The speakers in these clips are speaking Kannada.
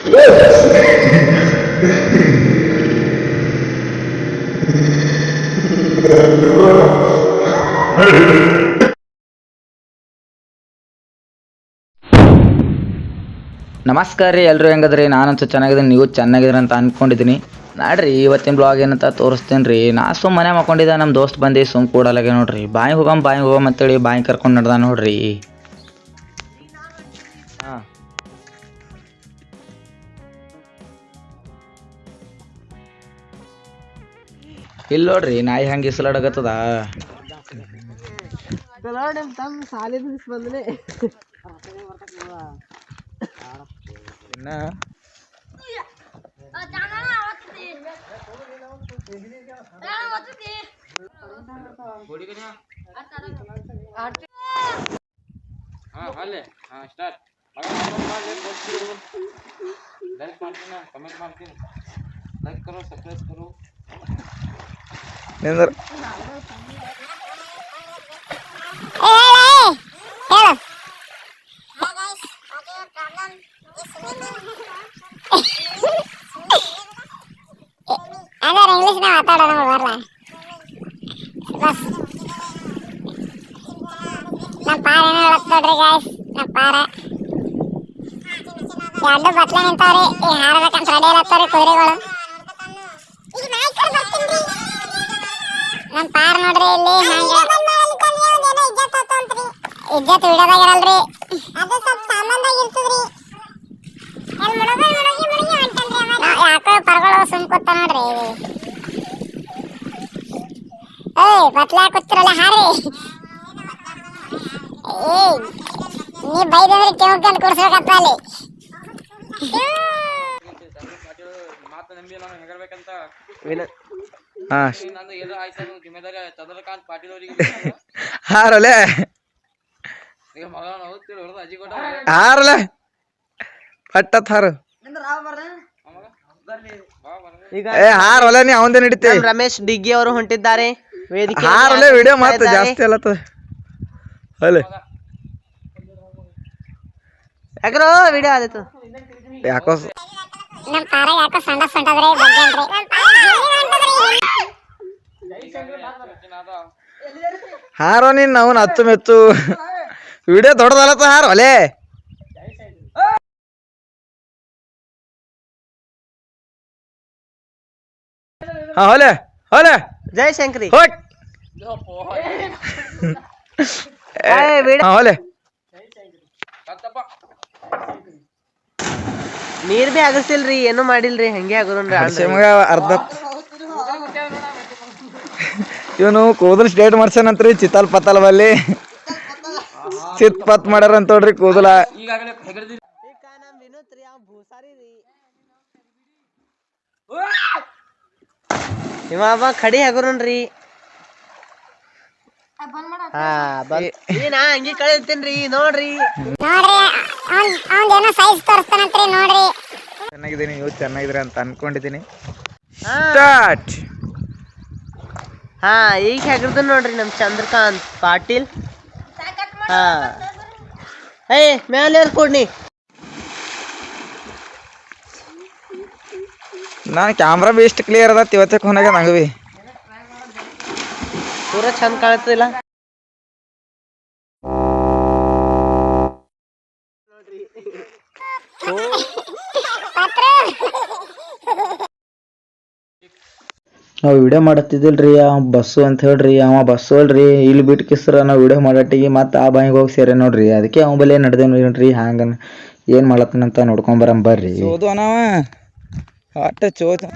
ನಮಸ್ಕಾರ ರೀ, ಎಲ್ಲರೂ ಹೆಂಗದ್ರಿ? ನಾನಂತೂ ಚೆನ್ನಾಗಿದ್ದೀನಿ, ನೀವು ಚೆನ್ನಾಗಿದ್ರಿ ಅಂತ ಅಂದ್ಕೊಂಡಿದ್ದೀನಿ. ನಾಡ್ರಿ ಇವತ್ತಿನ ಬ್ಲಾಗ್ ಏನಂತ ತೋರಿಸ್ತೇನೆ ರೀ. ನಾ ಮನೆ ಮಾಡ್ಕೊಂಡಿದ್ದೆ, ನಮ್ಮ ದೋಸ್ತ್ ಬಂದು ಕೂಡಲಾಗೆ ನೋಡ್ರಿ. ಬಾಯಿ ಹೋಗಮ್ ಅಂತೇಳಿ ಬಾಯಿ ಕರ್ಕೊಂಡು ನಡ್ದ ನೋಡ್ರಿ. ಹಾಂ, ಇಲ್ಲಿ ನೋಡ್ರಿ ನಾಯಿ ಹಂಗೆ ಇಸಲಾಡಕತ್ತದ. ಇಂಗ್ಲಿಷ್ ಮಾತಾಡೋಣ ಬರಲ್ಲ. ಬಸ್ ನಮ್ಮ ಪಾರ ಏನೋ ಹೇಳತ್ ನೋಡ್ರಿ ಗಾಯ್ಸ್. ನಮ್ಮ ಪಾರ ಎರಡು ಬತ್ಲೆ ನಿಂತಾವ್ರಿ. ಈ ಹಾರಬೇಕಂತ ರೆಡಿ ಇರತ್ತಾವ್ರಿ ಕುದುರೆಗಳು. ನಮ್ಮ ಪಾರ ನೋಡ್ರಿ ಇಲ್ಲಿ ಹಂಗ ಇಜ್ಜತ್ ವಿಡಿಯೋದಾಗ ಇರಲ್ರಿ, ಅದು ಸ್ವಲ್ಪ ಸಾಮಾನ್ದಾಗ ಇರ್ತದ್ರಿ. ಯಾಕೋ ಪರಗಳು ಸುಮ್ ಕೂತ ನೋಡ್ರಿ. ಏಯ್ ಬತ್ಲಾ ಕೂತಿರಲ್ಲ ಹಾರಿ. ಏಯ್ ನೀ ಬೈದಂದ್ರೆ ಕೆಂಕಂತ ಕೂರ್ಸ್ಬೇಕಪ್ಪ ಅಲ್ಲಿ. ಹಾರಲೆ ಹಾರಲೆ ಪಟ್ಟತ್ ಹಾರು. ಹಾರಲೆ ನೀ ಅವಂದೇ ನಡೀತೆ. ರಮೇಶ್ ಡಿಗ್ಗಿ ಅವರು ಹೊಂಟಿದ್ದಾರೆ ವೇದಿಕೆ. ಹಾರಲೆ ವಿಡಿಯೋ ಮಾತ್ರ ಜಾಸ್ತಿ ಅಲ್ಲತ್ತ. ಅಲೆ ಯಾಕ್ರೋ ವಿಡಿಯೋ ಆದಿತ್ತು ಯಾಕೋ ನಮ್ಮ ಪಾರ ಯಾಕೋ ಸಣ್ಣ ಸಣ್ಣದ್ರಿ ಬಗ್ಗೇನ್ರಿ. ಹಾರೋ ನೀನ್ ಅವನ್ ಹಚ್ಚು ಮೆಚ್ಚು ವಿಡಿಯೋ ದೊಡ್ಡದಲ್ಲತ್ತ. ಹಾರ ಒಲೆ ಹಾ ಹೊಲೆ ಹೊಲೆ ಜೈ ಶಂಕರಿ ಹೋಗ್ ಹೊಲೆ. ನೀರ್ ಬಿ ಆಗಸಿಲ್ರಿ, ಏನು ಮಾಡಿಲ್ರಿ, ಹಂಗೆ ಆಗೋದ್ರಿ. ಅರ್ಧ ಇವನು ಕೂದಲು ಸ್ಟೇಟ್ ಮಾಡ್ಸೇನಂತ್ರಿ ಚಿತ್ತಲ್ ಪತ್ತಲ್ ಬಲ್ಲಿ ಚಿತ್ ಪತ್ ಮಾಡ್ಯಾರಂತ ನೋಡ್ರಿ ಕೂದಲ. ಇವ ಖಡಿ ಆಗೋರನ್ರಿ. ನಾ ಹಂಗೆ ಕಳಿಸ್ತೇನ್ರಿ ನೋಡ್ರಿ. ಚೆನ್ನಾಗಿದ್ದೀನಿ, ನೀವು ಚೆನ್ನಾಗಿದ್ರಿ ಅಂತ ಅನ್ಕೊಂಡಿದ್ದೀನಿ. ಸ್ಟಾರ್ಟ್. ಹಾ ಈಗ ಹೆಗರ್ದ ನೋಡ್ರಿ ನಮ್ ಚಂದ್ರಕಾಂತ್ ಪಾಟೀಲ್. ಹಾ ಏಯ್ ಮ್ಯಾಲೆ ಕೊಡ್ನಿ. ನಾನು ಕ್ಯಾಮ್ರಾ ಬಿ ಇಷ್ಟು ಕ್ಲಿಯರ್ ಅದ ಇವತ್ತಕ್ಕೆ ಹೊನಾಗ ನಂಗೆ ಬಿ ಪೂರ ಚಂದ ಕಾಣ್ತದಿಲ್ಲ. ನಾವು ವಿಡಿಯೋ ಮಾಡತ್ತಿದ್ದಿಲ್ರಿ, ಬಸ್ಸು ಅಂತ ಹೇಳ್ರಿ. ಅವ ಬಸ್ಸು ಅಲ್ರಿ, ಇಲ್ಲಿ ಬಿಟ್ಟು ಕಿಸ್ರ ನಾವು ವಿಡಿಯೋ ಮಾಡಟ್ಟಿಗೆ ಮತ್ತೆ ಆ ಬಾಯಿಗೆ ಹೋಗಿ ಸೇರೆ ನೋಡ್ರಿ. ಅದಕ್ಕೆ ಅವ ಬಲ್ಲೇ ನಡೆದೇವ್ ನೋಡ್ರಿ. ಹ್ಯಾಂಗ ಏನು ಮಾಡತ್ತನಂತ ನೋಡ್ಕೊಂಬರಂ ಬರ್ರಿ. ಚೋದು ಅನವ ಆಟ ಚೋದು.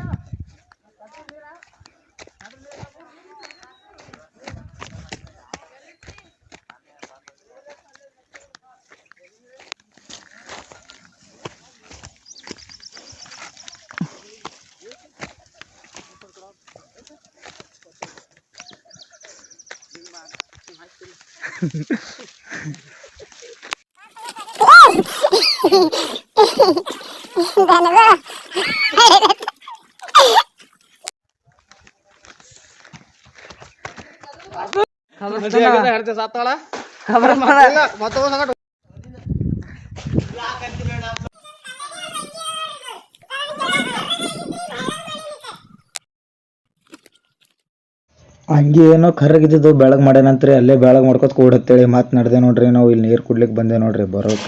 ಹಂಗೆ ಏನೋ ಕರ್ರಗಿದ್ದು ಬೆಳಗ್ಗೆ ಮಾಡ್ಯಾನಂತ್ರಿ ಅಲ್ಲೇ ಬೆಳಗ್ಗೆ ಮಾಡ್ಕೊತ ಕೂಡತ್ತೇಳಿ ಮಾತು ನಡೆದೆ ನೋಡ್ರಿ ನಾವು ಇಲ್ಲಿ ನೀರು ಕುಡ್ಲಿಕ್ಕೆ ಬಂದೆ ನೋಡ್ರಿ ಬರೋಕ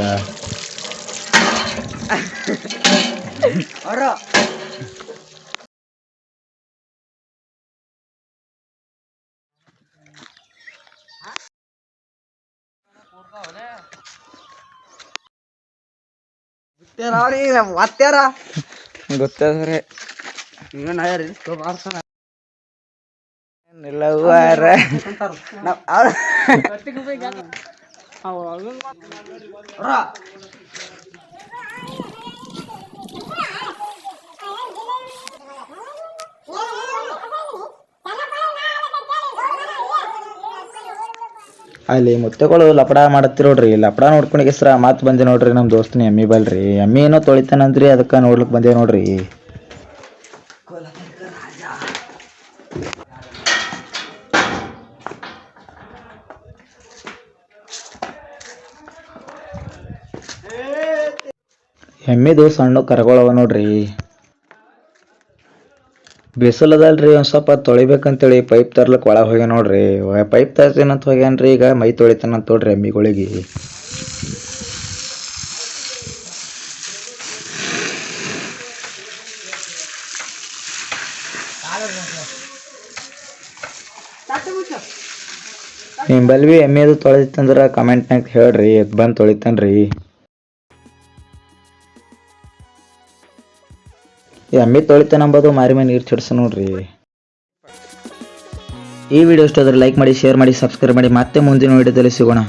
ಗೊತ್ತದ್ರಿ ನಿಲ್ಲವಾರ ಅಲ್ಲಿ ಮುತ್ತೆಗಳು ಲಪಡ ಮಾಡತ್ತಿರೋಡ್ರಿ ಲಪಡ ನೋಡ್ಕೊಂಡಿಗೆ ಹೆಸ್ರ ಮಾತು ಬಂದೆ ನೋಡ್ರಿ ನಮ್ಮ ದೋಸ್ತನ ಎಮ್ಮಿ ಬಲ್ರಿ ಎಮ್ಮಿ ಏನೋ ತೊಳಿತಾನಂತ್ರಿ ಅದಕ್ಕೆ ನೋಡ್ಲಿಕ್ಕೆ ಬಂದೆ ನೋಡ್ರಿ ಎಮ್ಮಿದು ಸಣ್ಣ ಕರಗಳವ ನೋಡ್ರಿ ಬಿಸಿಲದಲ್ರಿ ಒಂದು ಸ್ವಲ್ಪ ತೊಳಿಬೇಕಂತೇಳಿ ಪೈಪ್ ತರ್ಲಕ್ಕೆ ಒಳಗೆ ಹೋಗ್ಯ ನೋಡ್ರಿ ಪೈಪ್ ತರ್ತೀನಂತ ಹೋಗ್ಯಾನ್ರಿ ಈಗ ಮೈ ತೊಳಿತಾನಂತ ನೋಡ್ರಿ ಎಮ್ಮಿಗಳಿಗೆ ನಿಂಬಲ್ವಿ ಎಮ್ಮೆದು ತೊಳಿತಂದ್ರೆ ಕಮೆಂಟ್ನಾಗ ಹೇಳ್ರಿ ಎದ್ ಬಂದು ತೊಳಿತಾನ್ರಿ ಎಮ್ಮಿ ತೊಳಿತಾನಂಬೋದು ಮಾರಿ ಮೇಲೆ ನೀರು ಚಿಡ್ಸ ನೋಡ್ರಿ ಈ ವಿಡಿಯೋ ಇಷ್ಟ ಆದ್ರೆ ಲೈಕ್ ಮಾಡಿ ಶೇರ್ ಮಾಡಿ ಸಬ್ಸ್ಕ್ರೈಬ್ ಮಾಡಿ ಮತ್ತೆ ಮುಂದಿನ ವಿಡಿಯೋದಲ್ಲಿ ಸಿಗೋಣ.